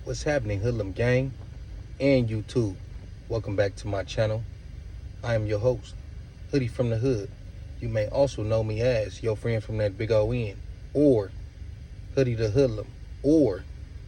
What's happening, Hoodlum Gang and YouTube? Welcome back to my channel. I am your host, Hoodie from the Hood. You may also know me as your friend from that big O N, or Hoodie the Hoodlum, or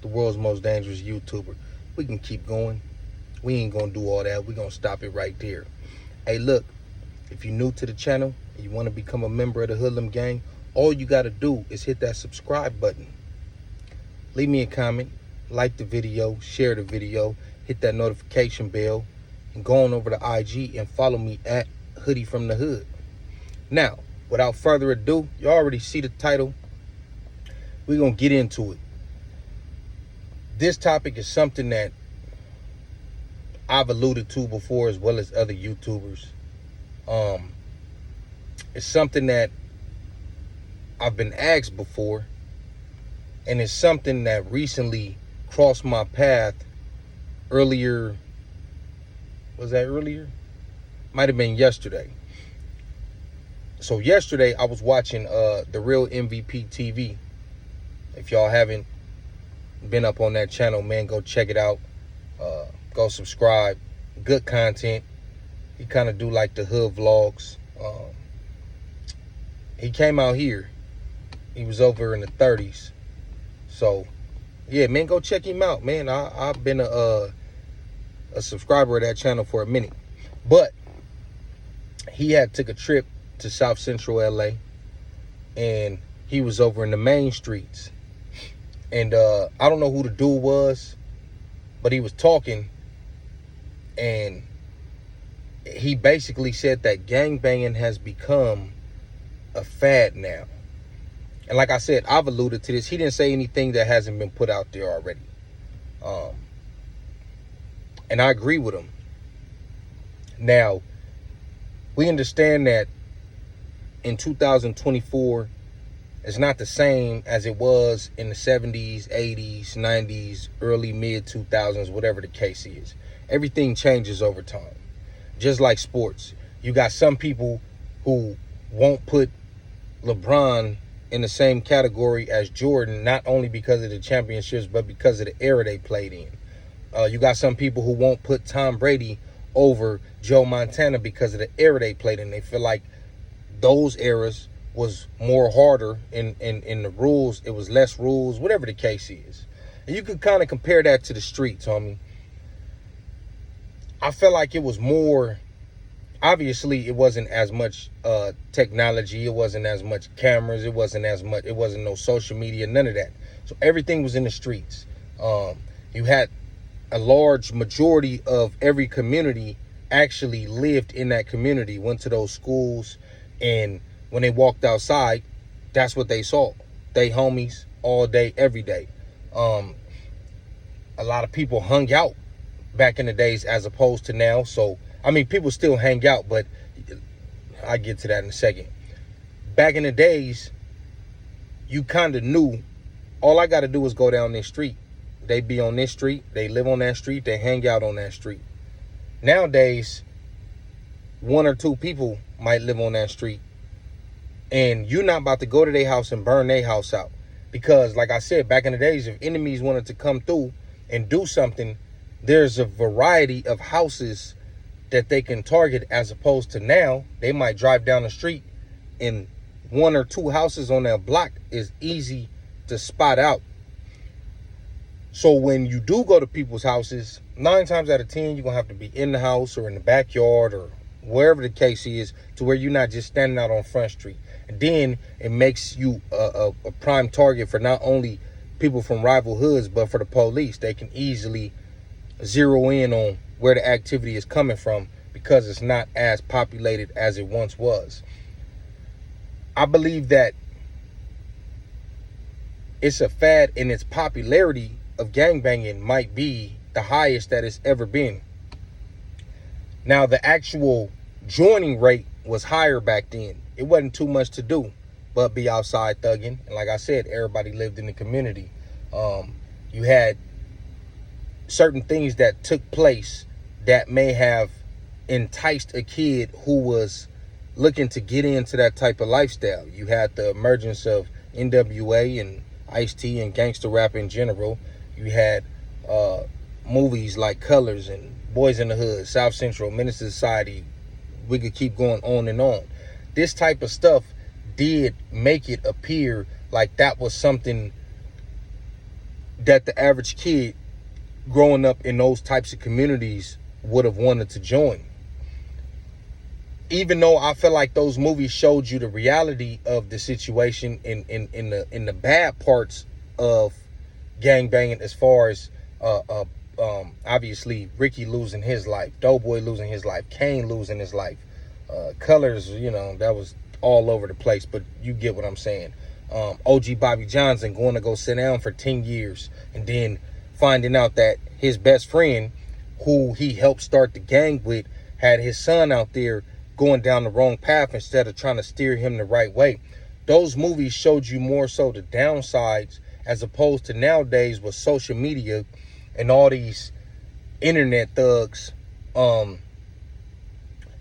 the world's most dangerous YouTuber. We can keep going. We ain't gonna do all that. We're gonna stop it right there. Hey, look, if you're new to the channel and you want to become a member of the Hoodlum Gang, all you gotta do is hit that subscribe button. Leave me a comment, like the video, share the video, hit that notification bell, and go on over to IG and follow me at Hoodie from the Hood. Now, without further ado, you already see the title. We're going to get into it. This topic is something that I've alluded to before, as well as other YouTubers. It's something that I've been asked before, and it's something that recently crossed my path earlier. Was that earlier? Might have been yesterday. So yesterday I was watching The Real MVP TV. If y'all haven't been up on that channel, man, go check it out. Go subscribe. Good content. He kind of do like the hood vlogs. He came out here. He was over in the 30s. So, yeah, man, go check him out, man. I've been a subscriber of that channel for a minute. But he had took a trip to South Central LA, and he was over in the main streets. And I don't know who the dude was, but he was talking, and he basically said that gangbanging has become a fad now. And like I said, I've alluded to this. He didn't say anything that hasn't been put out there already. And I agree with him. Now, we understand that in 2024, it's not the same as it was in the 70s, 80s, 90s, early, mid-2000s, whatever the case is. Everything changes over time. Just like sports. You got some people who won't put LeBron in the same category as Jordan, not only because of the championships, but because of the era they played in. You got some people who won't put Tom Brady over Joe Montana because of the era they played in. They feel like those eras was more harder in the rules. It was less rules, whatever the case is. And you could kind of compare that to the streets, homie. I felt like it was more. Obviously, it wasn't as much technology. It wasn't as much cameras. It wasn't no social media, none of that. So everything was in the streets. You had a large majority of every community actually lived in that community, went to those schools, and when they walked outside, that's what they saw. They homies all day, every day. A lot of people hung out back in the days as opposed to now. So I mean, people still hang out, but I get to that in a second. Back in the days, you kind of knew all I got to do is go down this street. They be on this street. They live on that street. They hang out on that street. Nowadays, one or two people might live on that street, and you're not about to go to their house and burn their house out. Because, like I said, back in the days, if enemies wanted to come through and do something, there's a variety of houses that they can target, as opposed to now, they might drive down the street and one or two houses on that block is easy to spot out. So when you do go to people's houses, 9 times out of 10, you're going to have to be in the house or in the backyard or wherever the case is, to where you're not just standing out on Front Street. And then it makes you a prime target for not only people from rival hoods, but for the police. They can easily zero in on where the activity is coming from, because it's not as populated as it once was. I believe that it's a fad, and its popularity of gangbanging might be the highest that it's ever been. Now, the actual joining rate was higher back then. It wasn't too much to do but be outside thugging. And like I said, everybody lived in the community. You had certain things that took place that may have enticed a kid who was looking to get into that type of lifestyle. You had the emergence of NWA and Ice-T and gangster rap in general. You had movies like Colors and Boys in the Hood, South Central, Menace to Society. We could keep going on and on. This type of stuff did make it appear like that was something that the average kid growing up in those types of communities would have wanted to join. Even though I feel like those movies showed you the reality of the situation in the bad parts of gangbanging, as far as obviously Ricky losing his life, Doughboy losing his life, Kane losing his life, Colors, that was all over the place, but you get what I'm saying. OG Bobby Johnson going to go sit down for 10 years and then finding out that his best friend, who he helped start the gang with, had his son out there going down the wrong path instead of trying to steer him the right way. Those movies showed you more so the downsides, as opposed to nowadays with social media and all these internet thugs.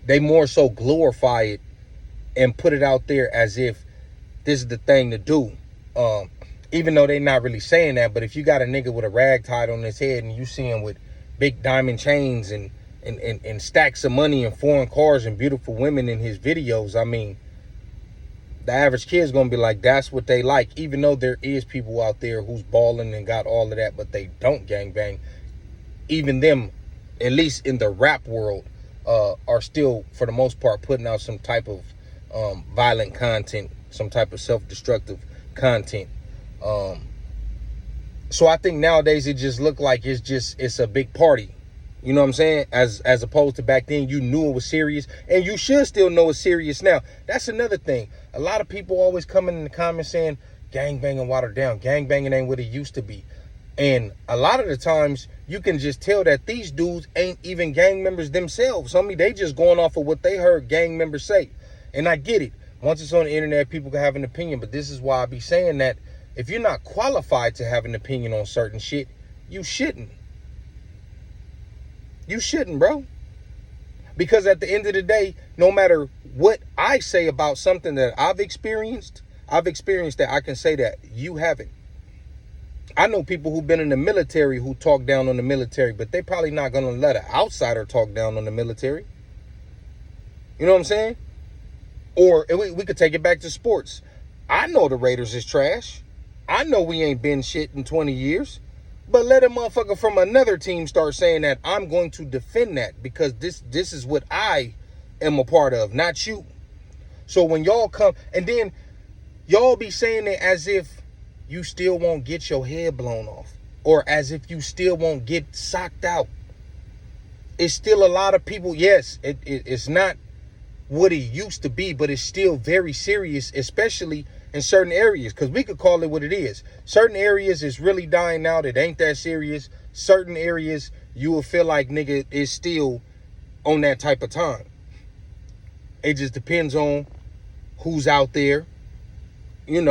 They more so glorify it and put it out there as if this is the thing to do. Even though they're not really saying that, but if you got a nigga with a rag tied on his head and you see him with big diamond chains and stacks of money and foreign cars and beautiful women in his videos, I mean, the average kid's gonna be like, that's what they like. Even though there is people out there who's balling and got all of that, but they don't gangbang. Even them, at least in the rap world, are still, for the most part, putting out some type of violent content, some type of self-destructive content. So I think nowadays it just look like it's a big party. You know what I'm saying? As opposed to back then, you knew it was serious, and you should still know it's serious now. That's another thing. A lot of people always coming in the comments saying gangbanging watered down. Gangbanging ain't what it used to be. And a lot of the times you can just tell that these dudes ain't even gang members themselves. They just going off of what they heard gang members say. And I get it. Once it's on the internet, people can have an opinion. But this is why I be saying that if you're not qualified to have an opinion on certain shit, you shouldn't. You shouldn't, bro. Because at the end of the day, no matter what I say about something that I've experienced that I can say that you haven't. I know people who've been in the military who talk down on the military, but they probably not going to let an outsider talk down on the military. You know what I'm saying? Or we could take it back to sports. I know the Raiders is trash. I know we ain't been shit in 20 years. But let a motherfucker from another team start saying that, I'm going to defend that because this is what I am a part of, not you. So when y'all come, and then y'all be saying it as if you still won't get your head blown off, or as if you still won't get socked out. It's still a lot of people. Yes, it's not what it used to be, but it's still very serious, especially in certain areas, because we could call it what it is. Certain areas is really dying out. It ain't that serious. Certain areas you will feel like nigga is still on that type of time. It just depends on who's out there, and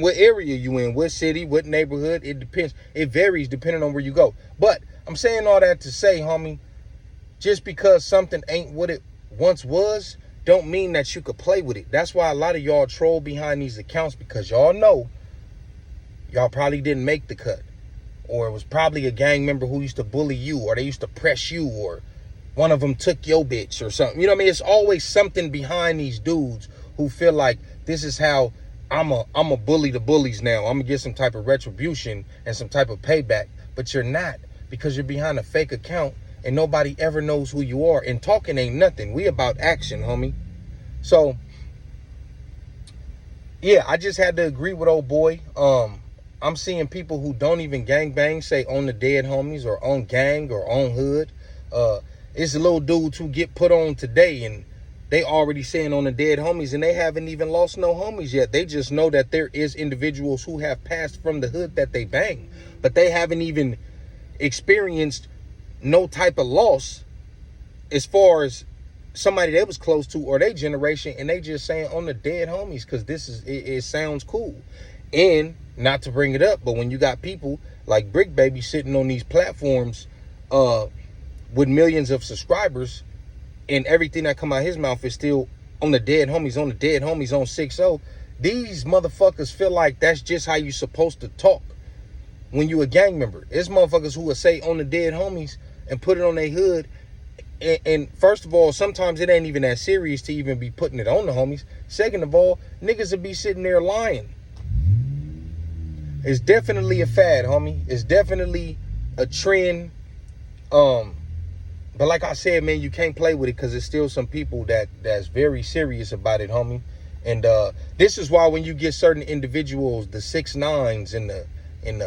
what area you in, what city, what neighborhood. It depends. It varies depending on where you go. But I'm saying all that to say, homie, just because something ain't what it once was, don't mean that you could play with it. That's why a lot of y'all troll behind these accounts, because y'all know y'all probably didn't make the cut, or it was probably a gang member who used to bully you, or they used to press you, or one of them took your bitch or something. You know what I mean? It's always something behind these dudes who feel like this is how I'm a bully the bullies now. I'm gonna get some type of retribution and some type of payback. But you're not, because you're behind a fake account and nobody ever knows who you are. And talking ain't nothing. We about action, homie. So, yeah, I just had to agree with old boy. I'm seeing people who don't even gangbang say on the dead homies or on gang or on hood. It's a little dudes who get put on today and they already saying on the dead homies, and they haven't even lost no homies yet. They just know that there is individuals who have passed from the hood that they bang, but they haven't even experienced no type of loss as far as somebody they was close to or their generation, and they just saying on the dead homies because it sounds cool. And not to bring it up, but when you got people like Brick Baby sitting on these platforms with millions of subscribers, and everything that come out of his mouth is still on the dead homies, on 6-0. These motherfuckers feel like that's just how you supposed to talk. when you a gang member. It's motherfuckers who will say on the dead homies and put it on their hood. And first of all, sometimes it ain't even that serious to even be putting it on the homies. Second of all, niggas will be sitting there lying. It's definitely a fad, homie. It's definitely a trend. But like I said, man, you can't play with it because there's still some people that's very serious about it, homie. And this is why when you get certain individuals, the 6ix9ines and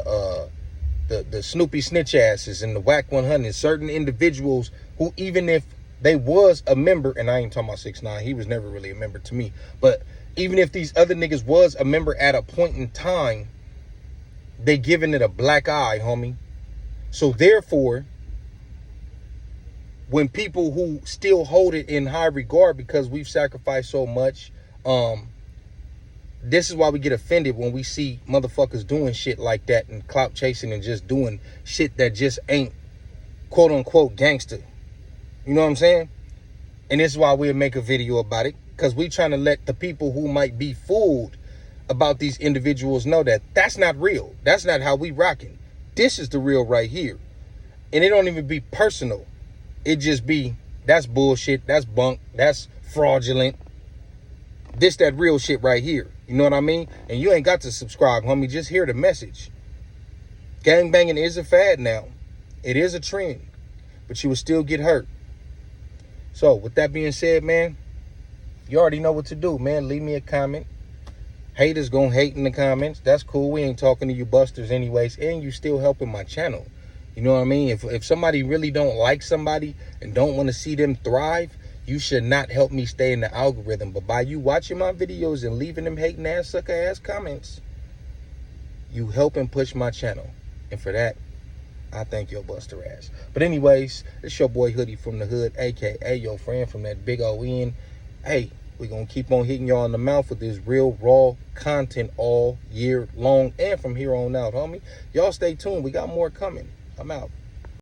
the Snoopy snitch asses and the Whack 100, certain individuals who, even if they was a member, and I ain't talking about 6ix9ine, he was never really a member to me, but even if these other niggas was a member at a point in time, they giving it a black eye, homie. So therefore, when people who still hold it in high regard because we've sacrificed so much, this is why we get offended when we see motherfuckers doing shit like that and clout chasing and just doing shit that just ain't quote unquote gangster. You know what I'm saying? And this is why we'll make a video about it, because we trying to let the people who might be fooled about these individuals know that that's not real. That's not how we rocking. This is the real right here. And it don't even be personal. It just be, that's bullshit, that's bunk, that's fraudulent. This that real shit right here. You know what I mean? And you ain't got to subscribe, homie. Just hear the message. Gang banging is a fad now. It is a trend. But you will still get hurt. So, with that being said, man, you already know what to do, man. Leave me a comment. Haters gonna hate in the comments. That's cool. We ain't talking to you busters anyways. And you still helping my channel. You know what I mean? If somebody really don't like somebody and don't want to see them thrive, you should not help me stay in the algorithm. But by you watching my videos and leaving them hating ass, sucker ass comments, you helping push my channel. And for that, I thank your buster ass. But anyways, it's your boy Hoodie from the Hood, aka your friend from that big O-N. Hey, we're going to keep on hitting y'all in the mouth with this real raw content all year long and from here on out, homie. Y'all stay tuned. We got more coming. I'm out.